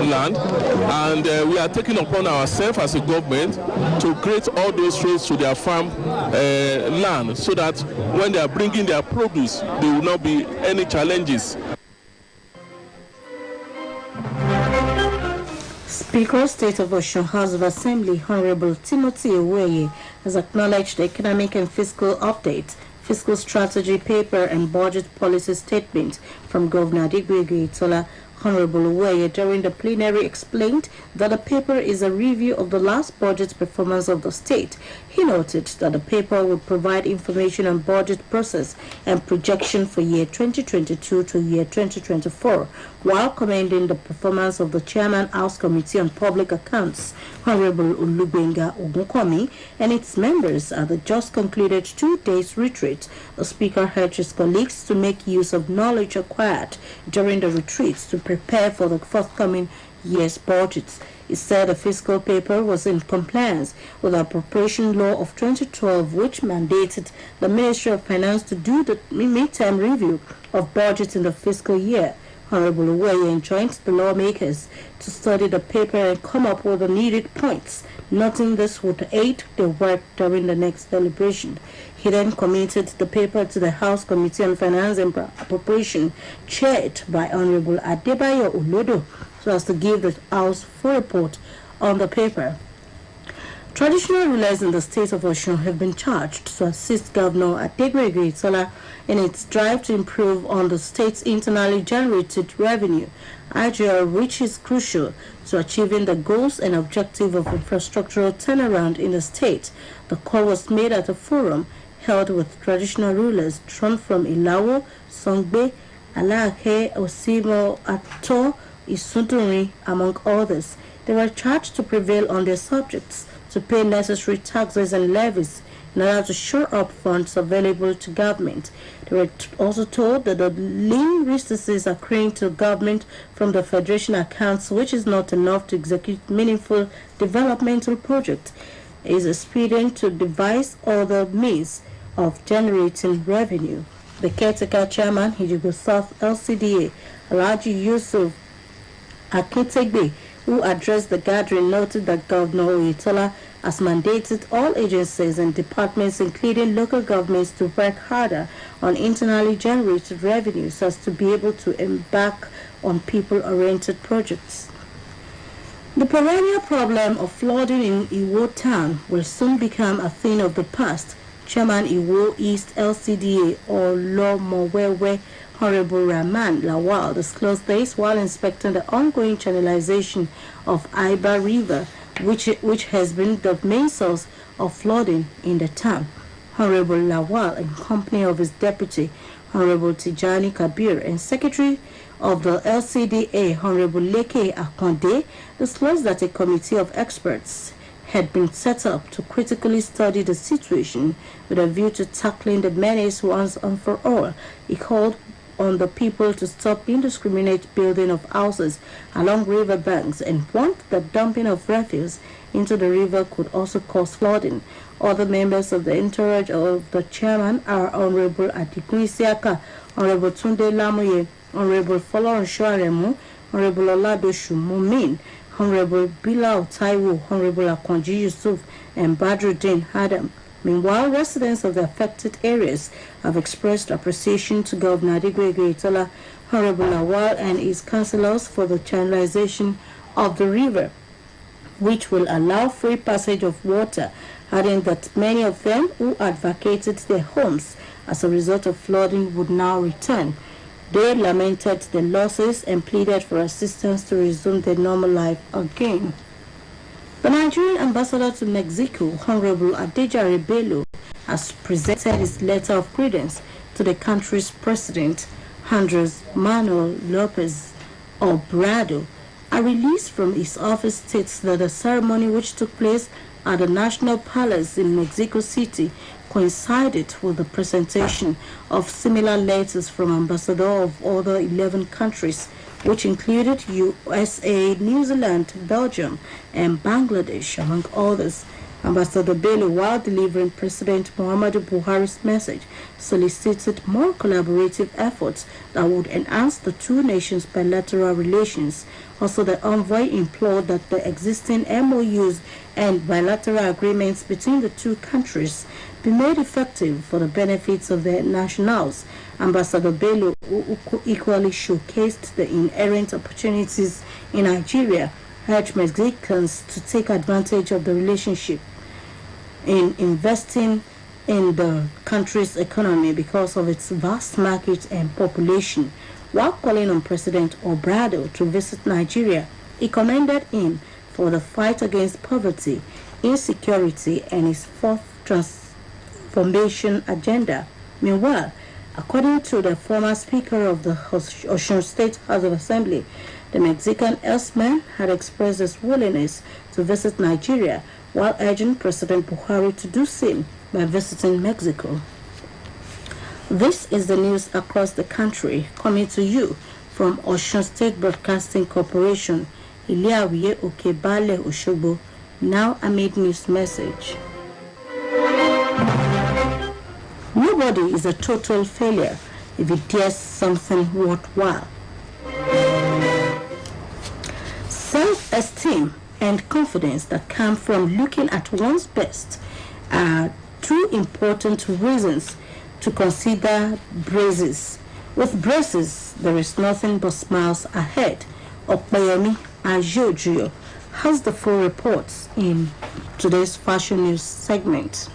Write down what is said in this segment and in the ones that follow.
land, and we are taking upon ourselves as a government to create all those roads to their farm land, so that when they are bringing their produce, there will not be any challenges. Speaker, State of Osun House of Assembly, Honorable Timothy Oweye, has acknowledged the economic and fiscal update, fiscal strategy paper, and budget policy statement from Governor Adigwegbe Itola. Honorable Oweye during the plenary explained that the paper is a review of the last budget performance of the state. He noted that the paper will provide information on budget process and projection for year 2022 to year 2024, while commending the performance of the Chairman House Committee on Public Accounts, Honorable Olubenga Ogunkomi, and its members at the just concluded 2 days retreat. The Speaker urged his colleagues to make use of knowledge acquired during the retreats to prepare for the forthcoming year's budgets. He said the fiscal paper was in compliance with the Appropriation Law of 2012, which mandated the Ministry of Finance to do the midterm review of budgets in the fiscal year. Honorable Oweye enjoined the lawmakers to study the paper and come up with the needed points, noting this would aid their work during the next deliberation. He then committed the paper to the House Committee on Finance and Appropriation, chaired by Honorable Adebayo Olodo, so as to give the House full report on the paper. Traditional rulers in the state of Osun have been charged to assist Governor Adigwegbe Itola in its drive to improve on the state's internally generated revenue, IGR, which is crucial to achieving the goals and objective of infrastructural turnaround in the state. The call was made at a forum held with traditional rulers drawn from Ilawo, Songbe, Alake, Osimo, Ato, Isunduri, among others. They were charged to prevail on their subjects to pay necessary taxes and levies in order to shore up funds available to government. They were also told that the lean resources accruing to government from the Federation accounts, which is not enough to execute meaningful developmental projects, is expedient to devise other means of generating revenue. The caretaker chairman, Hijigo South LCDA, Alhaji Yusuf Akintegbe, who addressed the gathering, noted that Governor Itola has mandated all agencies and departments, including local governments, to work harder on internally generated revenues so as to be able to embark on people-oriented projects. The perennial problem of flooding in Iwo town will soon become a thing of the past. Chairman Iwo East LCDA Olomowewe Honorable Rahman Lawal disclosed this while inspecting the ongoing channelization of Iba River, which has been the main source of flooding in the town. Honorable Lawal, in company of his deputy, Honorable Tijani Kabir, and Secretary of the LCDA, Honorable Leke Akonde, disclosed that a committee of experts had been set up to critically study the situation with a view to tackling the menace once and for all. He called on the people to stop indiscriminate building of houses along river banks and warned that dumping of refuse into the river could also cause flooding. Other members of the entourage of the chairman are Honorable Adigun Isiaka, Honorable Tunde Lamoye, Honorable Folorunsho Aremu, Honorable Oladoshu Mumin, Honorable Bilal Taiwo, Honorable Akonji Yusuf, and Badruddin Adam. Meanwhile, residents of the affected areas have expressed appreciation to Governor Adigwegbe Itola, Honorable Lawal, and his councillors for the channelization of the river, which will allow free passage of water, adding that many of them who had vacated their homes as a result of flooding would now return. They lamented the losses and pleaded for assistance to resume their normal life again. The Nigerian ambassador to Mexico, Honorable Adejare Bello, has presented his letter of credence to the country's president, Andres Manuel Lopez Obrador. A release from his office states that the ceremony, which took place at the National Palace in Mexico City, coincided with the presentation of similar letters from ambassadors of other 11 countries, which included USA, New Zealand, Belgium, and Bangladesh, among others. Ambassador Bello, while delivering President Muhammadu Buhari's message, solicited more collaborative efforts that would enhance the two nations' bilateral relations. Also, the envoy implored that the existing MOUs and bilateral agreements between the two countries be made effective for the benefits of their nationals. Ambassador Bello equally showcased the inherent opportunities in Nigeria, urged Mexicans to take advantage of the relationship in investing in the country's economy because of its vast market and population. While calling on President Obrador to visit Nigeria, he commended him for the fight against poverty, insecurity, and his fourth transformation agenda. Meanwhile, according to the former Speaker of the Osun State House of Assembly, the Mexican herdsman had expressed his willingness to visit Nigeria while urging President Buhari to do same by visiting Mexico. This is the news across the country, coming to you from Osun State Broadcasting Corporation, Iliawiye Okebale Oshogbo. Now amid news message. Nobody is a total failure if he dares something worthwhile. Self-esteem and confidence that come from looking at one's best are two important reasons to consider braces. With braces, there is nothing but smiles ahead. Okpayemi Ajojo has the full reports in today's fashion news segment.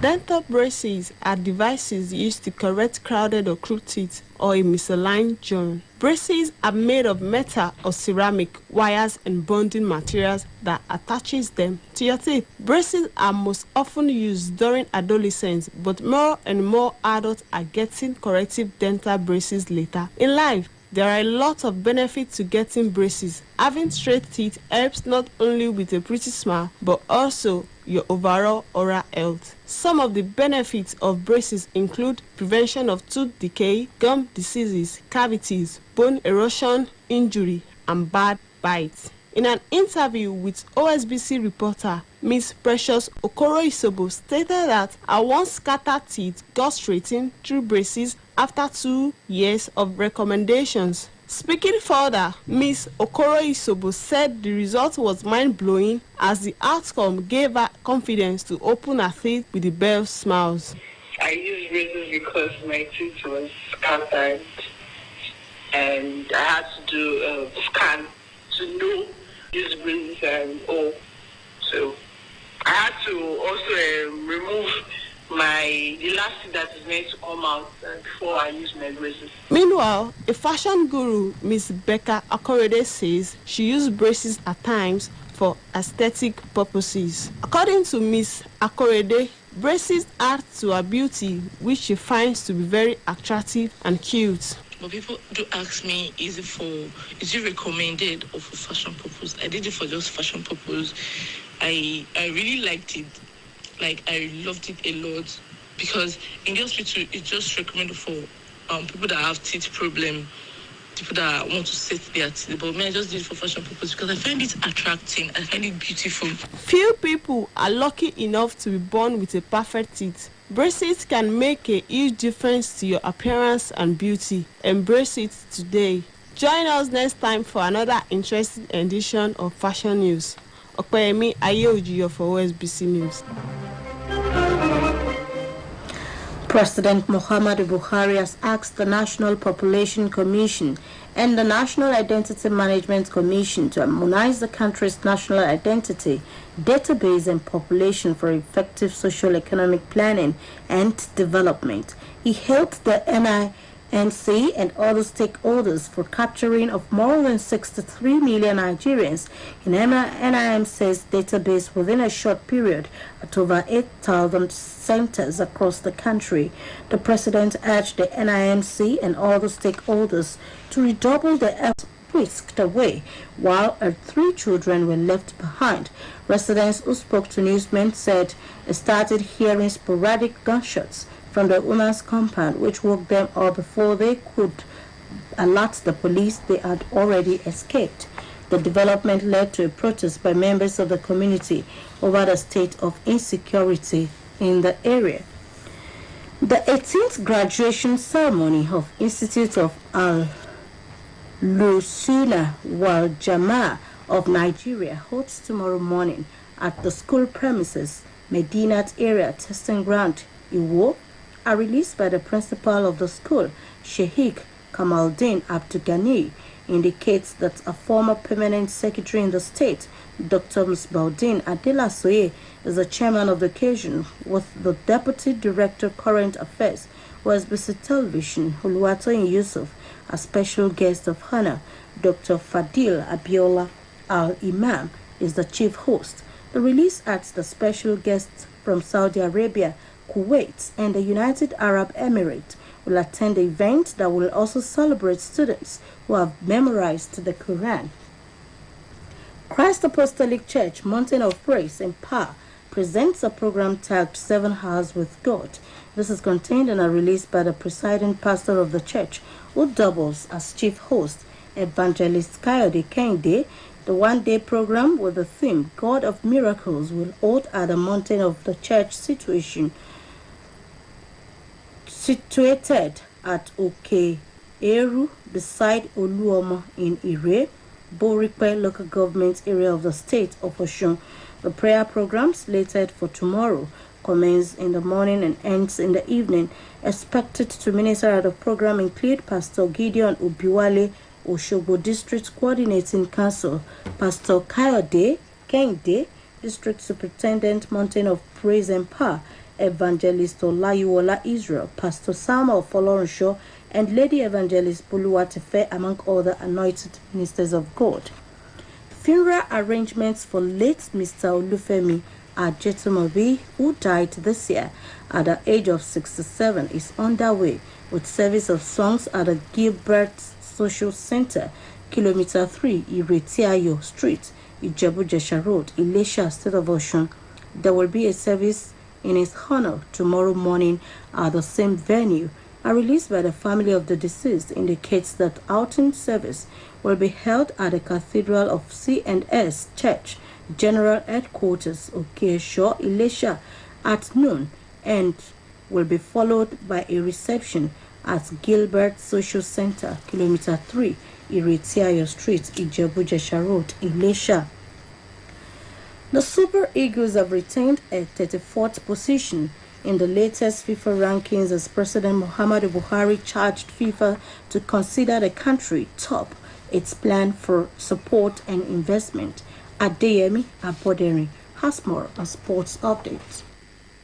Dental braces are devices used to correct crowded or crooked teeth or a misaligned jaw. Braces are made of metal or ceramic, wires, and bonding materials that attaches them to your teeth. Braces are most often used during adolescence, but more and more adults are getting corrective dental braces later in life. There are a lot of benefits to getting braces. Having straight teeth helps not only with a pretty smile, but also your overall oral health. Some of the benefits of braces include prevention of tooth decay, gum diseases, cavities, bone erosion, injury, and bad bites. In an interview with OSBC reporter Ms. Precious Okoro-Isobo stated that her once scattered teeth got straightened through braces after 2 years of recommendations. Speaking further, Ms. Okoro-Isobo said the result was mind-blowing as the outcome gave her confidence to open her teeth with the best smiles. I used braces because my teeth was scattered and I had to do a scan to know these braces and all. So I had to also remove the last teeth that is meant to come out before I use my braces. Meanwhile, a fashion guru, Ms. Becca Akorede, says she used braces at times for aesthetic purposes. According to Ms. Akorede, braces add to her beauty, which she finds to be very attractive and cute. But people do ask me, is it recommended or for fashion purpose? I did it for just fashion purpose. I really liked it. Like, I loved it a lot because in the hospital, it's just recommended for people that have teeth problem, people that want to set their teeth. But me, I just did it for fashion purpose because I find it attracting. I find it beautiful. Few people are lucky enough to be born with a perfect teeth. Braces can make a huge difference to your appearance and beauty. Embrace it today. Join us next time for another interesting edition of Fashion News. Okpayemi Ayeojiyo for OSBC News. President Muhammadu Buhari has asked the National Population Commission and the National Identity Management Commission to harmonize the country's national identity, database, and population for effective socio-economic planning and development. He hailed the NIMC and other stakeholders for capturing of more than 63 million Nigerians in NIMC's database within a short period at over 8,000 centers across the country. The president urged the NIMC and other stakeholders to redouble their efforts whisked away, while 3 children were left behind. Residents who spoke to newsmen said they started hearing sporadic gunshots from the owner's compound, which woke them up before they could alert the police they had already escaped. The development led to a protest by members of the community over the state of insecurity in the area. The 18th graduation ceremony of Institute of Al-Lusuna Wal Jamaa of Nigeria holds tomorrow morning at the school premises, Medinat Area Testing Ground, Iwo. A release by the principal of the school, Sheikh Kamaldeen Abdugani, indicates that a former permanent secretary in the state, Dr. Musbaudin Adelasoye, is the chairman of the occasion, with the deputy director current affairs, OSBC Television, Oluwatoyin Yusuf, a special guest of honor. Dr. Fadil Abiola Al-Imam is the chief host. The release adds the special guests from Saudi Arabia, Kuwait, and the United Arab Emirates will attend the event that will also celebrate students who have memorized the Quran. Christ Apostolic Church, Mountain of Praise and Power, presents a program tagged 7 Hours with God. This is contained in a release by the presiding pastor of the church, who doubles as chief host, Evangelist Kayode Kende. The one-day program with the theme God of Miracles will hold at the mountain of the church situated at Oke Eru beside Oluomo in Ire, Borikwe local government area of the state of Osun. The prayer program, slated for tomorrow, commences in the morning and ends in the evening. Expected to minister at the program include Pastor Gideon Ubiwale, Oshobo District Coordinating Council, Pastor Kayode Kende, District Superintendent, Mountain of Praise and Power, Evangelist Olayiwola Israel, Pastor Samuel Folorenshaw, and Lady Evangelist Buluwatefe, among other anointed ministers of God. Funeral arrangements for late Mr. Olufemi Ajetumobi, who died this year at the age of 67, is underway, with service of songs at the Gilbert Social Center, Kilometer 3, Iretiayo Street, Ijebu-Jesha Road, Ilesha, State of Osun. There will be a service in his honor tomorrow morning at the same venue. A release by the family of the deceased indicates that outing service will be held at the Cathedral of C&S Church, General Headquarters, Okesho, Ilesha, at noon, and will be followed by a reception at Gilbert Social Center, Kilometer 3, Iretiayo Street, Ijebu-Jesha Road, Ilesha. The Super Eagles have retained a 34th position in the latest FIFA rankings as President Muhammadu Buhari charged FIFA to consider the country top its plan for support and investment. Adeyemi Aboderi has more on sports updates.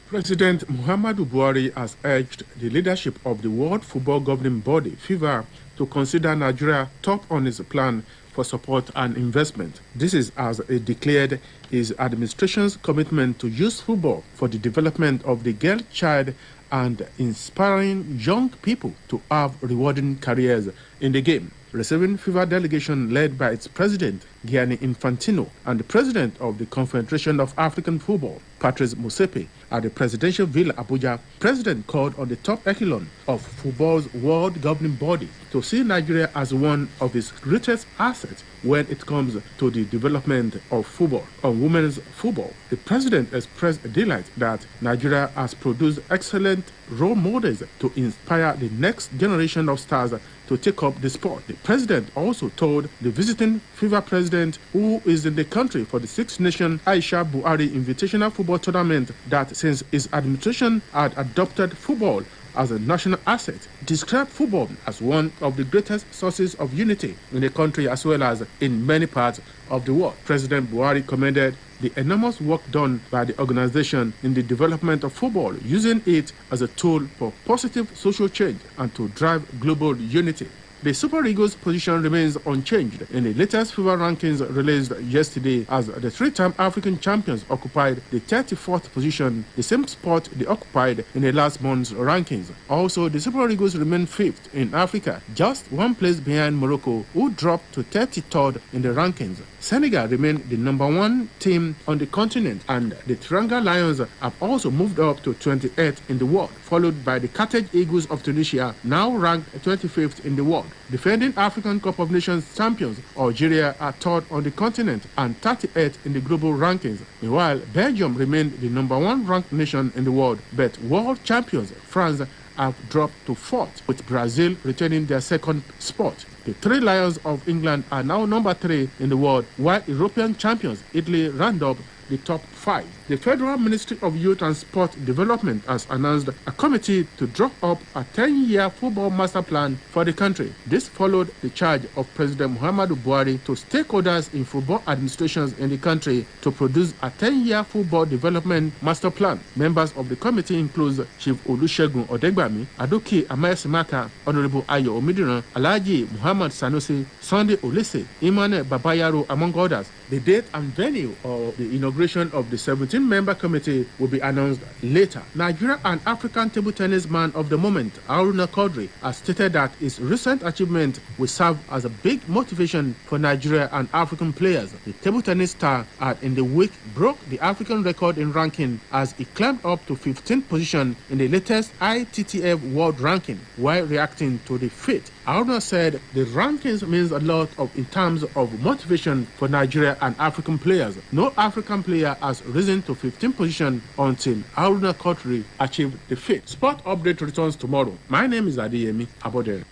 President Muhammadu Buhari has urged the leadership of the World Football Governing Body, FIFA, to consider Nigeria top on its plan for support and investment. This is as it declared his administration's commitment to use football for the development of the girl child and inspiring young people to have rewarding careers in the game. Receiving FIFA delegation led by its president, Gianni Infantino, and the president of the Confederation of African Football, Patrice Motsepe, at the presidential villa Abuja, President called on the top echelon of football's world governing body to see Nigeria as one of its greatest assets when it comes to the development of football. On women's football, the president expressed delight that Nigeria has produced excellent role models to inspire the next generation of stars to take up the sport. The president also told the visiting FIFA president, who is in the country for the Six Nations Aisha Buhari Invitational Football Tournament, that since his administration had adopted football as a national asset, described football as one of the greatest sources of unity in the country as well as in many parts of the world. President Buhari commended the enormous work done by the organization in the development of football, using it as a tool for positive social change and to drive global unity. The Super Eagles' position remains unchanged in the latest FIFA rankings released yesterday, as the three-time African champions occupied the 34th position, the same spot they occupied in the last month's rankings. Also, the Super Eagles remain 5th in Africa, just one place behind Morocco, who dropped to 33rd in the rankings. Senegal remained the number 1 team on the continent, and the Teranga Lions have also moved up to 28th in the world, followed by the Carthage Eagles of Tunisia, now ranked 25th in the world. Defending African Cup of Nations champions, Algeria are third on the continent and 38th in the global rankings. Meanwhile, Belgium remained the number 1 ranked nation in the world, but world champions France have dropped to 4th, with Brazil retaining their 2nd spot. The Three Lions of England are now number 3 in the world, while European champions Italy round up the top 5. The Federal Ministry of Youth and Sport Development has announced a committee to draw up a 10-year football master plan for the country. This followed the charge of President Muhammadu Buhari to stakeholders in football administrations in the country to produce a 10-year football development master plan. Members of the committee include Chief Olusegun Odegbami, Adoke Amaesimaka, Honorable Ayo Omidiran, Alhaji Muhammad Sanusi, Sunday Olise, Imane Babayaro, among others. The date and venue of the inauguration of the 17-member committee will be announced later. Nigeria and African table tennis man of the moment, Haruna Quadri, has stated that his recent achievement will serve as a big motivation for Nigeria and African players. The table tennis star had in the week broke the African record in ranking as he climbed up to 15th position in the latest ITTF World Ranking. While reacting to the feat, Haruna said the rankings means a lot in terms of motivation for Nigeria and African players. No African player has risen to 15th position until Haruna Quadri achieved the feat. Sport Update returns tomorrow. My name is Adeyemi Abodere.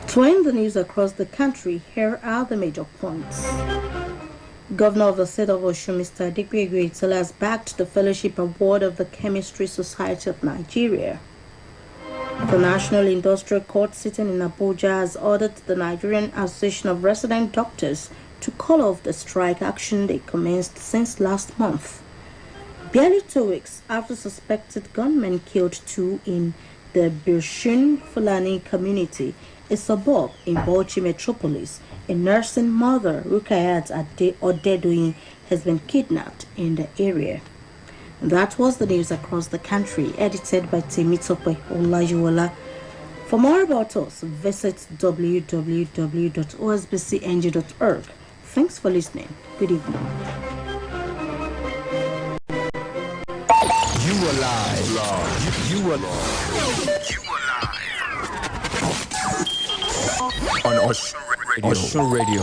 To end the news across the country, here are the major points. Governor of the state of Osun, Mr. Adegbegbe Itola, has backed the fellowship award of the Chemistry Society of Nigeria. The National Industrial Court sitting in Abuja has ordered the Nigerian Association of Resident Doctors to call off the strike action they commenced since last month. Barely 2 weeks after suspected gunmen killed 2 in the Birshun Fulani community, a suburb in Bauchi metropolis, a nursing mother, Rukayat Odedoyin, has been kidnapped in the area. That was the news across the country, edited by Temitope Olajuwola. For more about us, visit www.osbcng.org. Thanks for listening. Good evening. You are live. You are live. On Osun Radio.